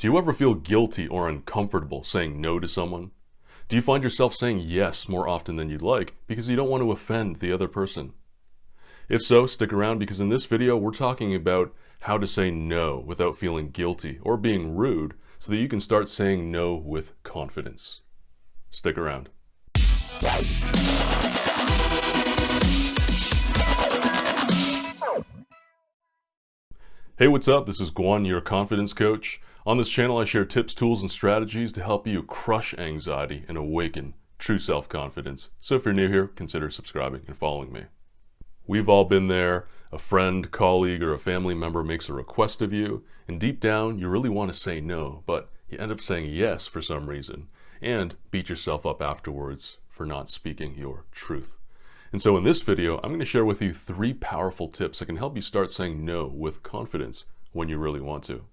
Do you ever feel guilty or uncomfortable saying no to someone? Do you find yourself saying yes more often than you'd like because you don't want to offend the other person? If so, stick around because in this video we're talking about how to say no without feeling guilty or being rude so that you can start saying no with confidence. Stick around. Hey, what's up? This is Gwun, your confidence coach. On this channel, I share tips, tools, and strategies to help you crush anxiety and awaken true self-confidence. So if you're new here, consider subscribing and following me. We've all been there. A friend, colleague, or a family member makes a request of you, and deep down, you really want to say no, but you end up saying yes for some reason, and beat yourself up afterwards for not speaking your truth. And so in this video, I'm going to share with you 3 powerful tips that can help you start saying no with confidence when you really want to.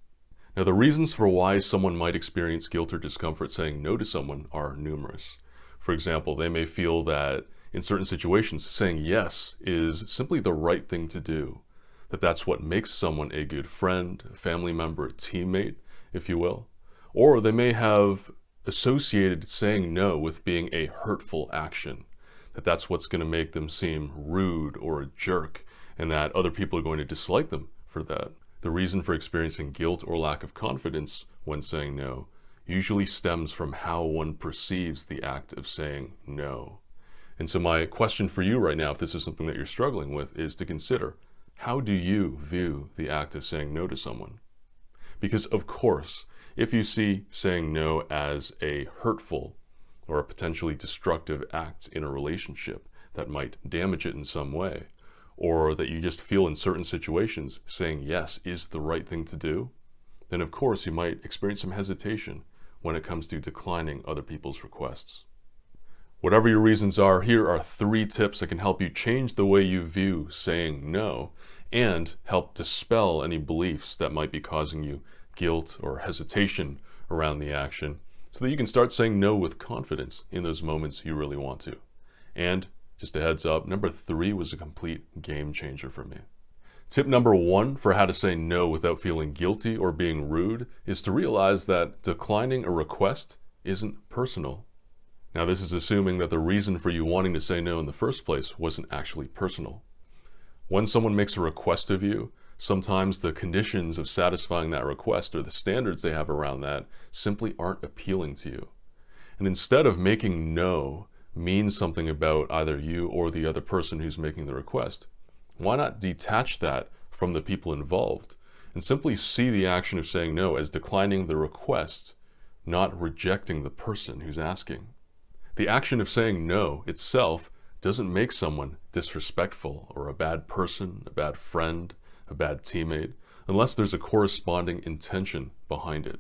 Now, the reasons for why someone might experience guilt or discomfort saying no to someone are numerous. For example, they may feel that in certain situations, saying yes is simply the right thing to do, that that's what makes someone a good friend, a family member, a teammate, if you will. Or they may have associated saying no with being a hurtful action, that that's what's going to make them seem rude or a jerk, and that other people are going to dislike them for that. The reason for experiencing guilt or lack of confidence when saying no usually stems from how one perceives the act of saying no. And so my question for you right now, if this is something that you're struggling with, is to consider, how do you view the act of saying no to someone? Because of course, if you see saying no as a hurtful or a potentially destructive act in a relationship that might damage it in some way, or that you just feel in certain situations saying yes is the right thing to do, then of course you might experience some hesitation when it comes to declining other people's requests. Whatever your reasons are, here are 3 tips that can help you change the way you view saying no and help dispel any beliefs that might be causing you guilt or hesitation around the action, so that you can start saying no with confidence in those moments you really want to. And just a heads up, number 3 was a complete game changer for me. Tip number 1 for how to say no without feeling guilty or being rude is to realize that declining a request isn't personal. Now, this is assuming that the reason for you wanting to say no in the first place wasn't actually personal. When someone makes a request of you, sometimes the conditions of satisfying that request or the standards they have around that simply aren't appealing to you. And instead of making no mean something about either you or the other person who's making the request, why not detach that from the people involved and simply see the action of saying no as declining the request, not rejecting the person who's asking? The action of saying no itself doesn't make someone disrespectful or a bad person, a bad friend, a bad teammate, unless there's a corresponding intention behind it.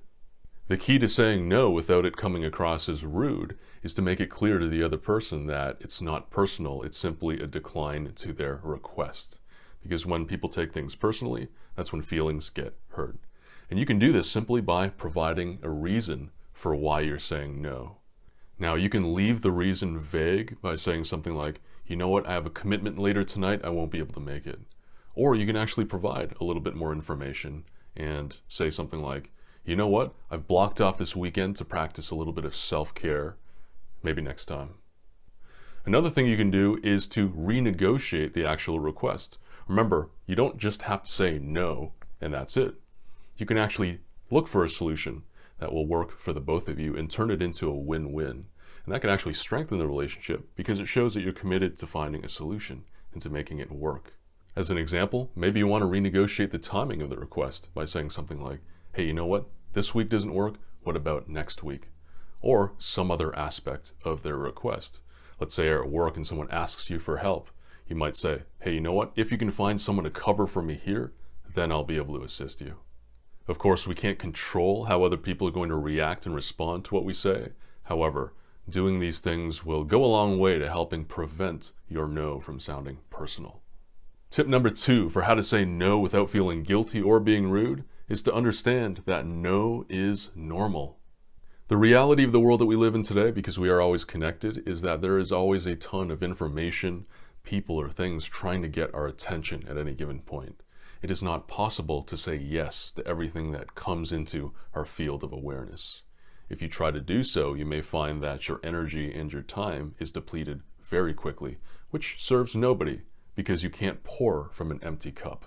The key to saying no without it coming across as rude is to make it clear to the other person that it's not personal, it's simply a decline to their request. Because when people take things personally, that's when feelings get hurt. And you can do this simply by providing a reason for why you're saying no. Now, you can leave the reason vague by saying something like, you know what, I have a commitment later tonight, I won't be able to make it. Or you can actually provide a little bit more information and say something like, you know what, I've blocked off this weekend to practice a little bit of self-care, maybe next time. Another thing you can do is to renegotiate the actual request. Remember, you don't just have to say no and that's it. You can actually look for a solution that will work for the both of you and turn it into a win-win. And that can actually strengthen the relationship because it shows that you're committed to finding a solution and to making it work. As an example, maybe you want to renegotiate the timing of the request by saying something like, hey, you know what? This week doesn't work. What about next week? Or some other aspect of their request. Let's say you're at work and someone asks you for help. You might say, hey, you know what? If you can find someone to cover for me here, then I'll be able to assist you. Of course, we can't control how other people are going to react and respond to what we say. However, doing these things will go a long way to helping prevent your no from sounding personal. Tip number 2 for how to say no without feeling guilty or being rude is to understand that no is normal. The reality of the world that we live in today, because we are always connected, is that there is always a ton of information, people, or things trying to get our attention at any given point. it is not possible to say yes to everything that comes into our field of awareness. If you try to do so, you may find that your energy and your time is depleted very quickly, which serves nobody because you can't pour from an empty cup.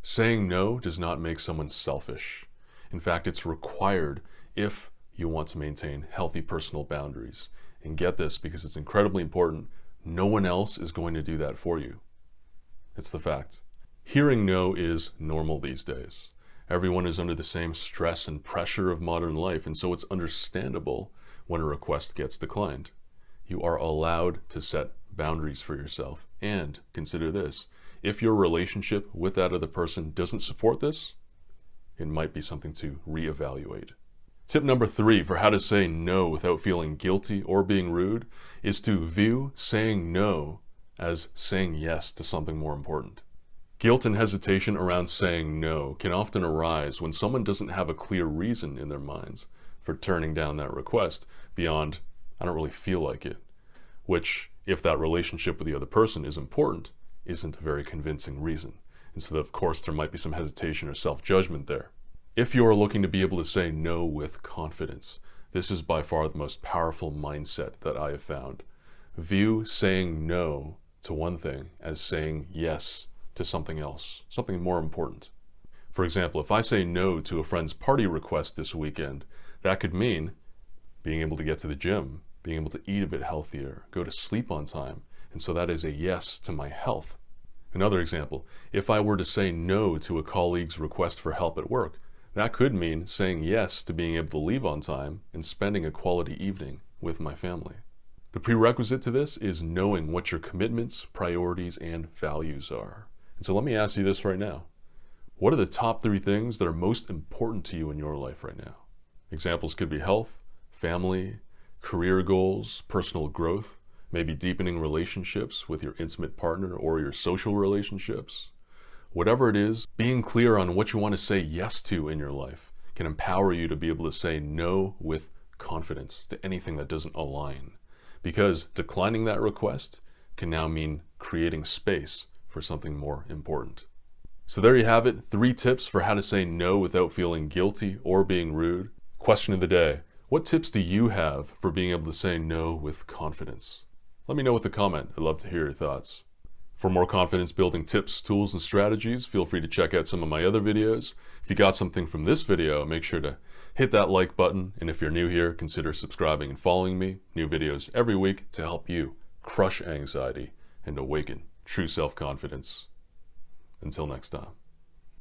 Saying no does not make someone selfish. In fact, it's required if you want to maintain healthy personal boundaries. And get this, because it's incredibly important, no one else is going to do that for you. It's the fact. Hearing no is normal these days. Everyone is under the same stress and pressure of modern life, and so it's understandable when a request gets declined. You are allowed to set boundaries for yourself. And consider this, if your relationship with that other person doesn't support this, it might be something to reevaluate. Tip number 3 for how to say no without feeling guilty or being rude is to view saying no as saying yes to something more important. Guilt and hesitation around saying no can often arise when someone doesn't have a clear reason in their minds for turning down that request beyond, I don't really feel like it, which, if that relationship with the other person is important, isn't a very convincing reason. And so, of course, there might be some hesitation or self-judgment there. If you are looking to be able to say no with confidence, this is by far the most powerful mindset that I have found. View saying no to one thing as saying yes to something else, something more important. For example, if I say no to a friend's party request this weekend, that could mean being able to get to the gym, being able to eat a bit healthier, go to sleep on time, and so that is a yes to my health. Another example, if I were to say no to a colleague's request for help at work, that could mean saying yes to being able to leave on time and spending a quality evening with my family. The prerequisite to this is knowing what your commitments, priorities, and values are. And so let me ask you this right now. What are the top 3 things that are most important to you in your life right now? Examples could be health, family, career goals, personal growth, maybe deepening relationships with your intimate partner or your social relationships. Whatever it is, being clear on what you want to say yes to in your life can empower you to be able to say no with confidence to anything that doesn't align. Because declining that request can now mean creating space for something more important. So there you have it, 3 tips for how to say no without feeling guilty or being rude. Question of the day, what tips do you have for being able to say no with confidence? Let me know with a comment. I'd love to hear your thoughts. For more confidence building tips, tools, and strategies, feel free to check out some of my other videos. If you got something from this video, make sure to hit that like button. And if you're new here, consider subscribing and following me. New videos every week to help you crush anxiety and awaken true self-confidence. Until next time.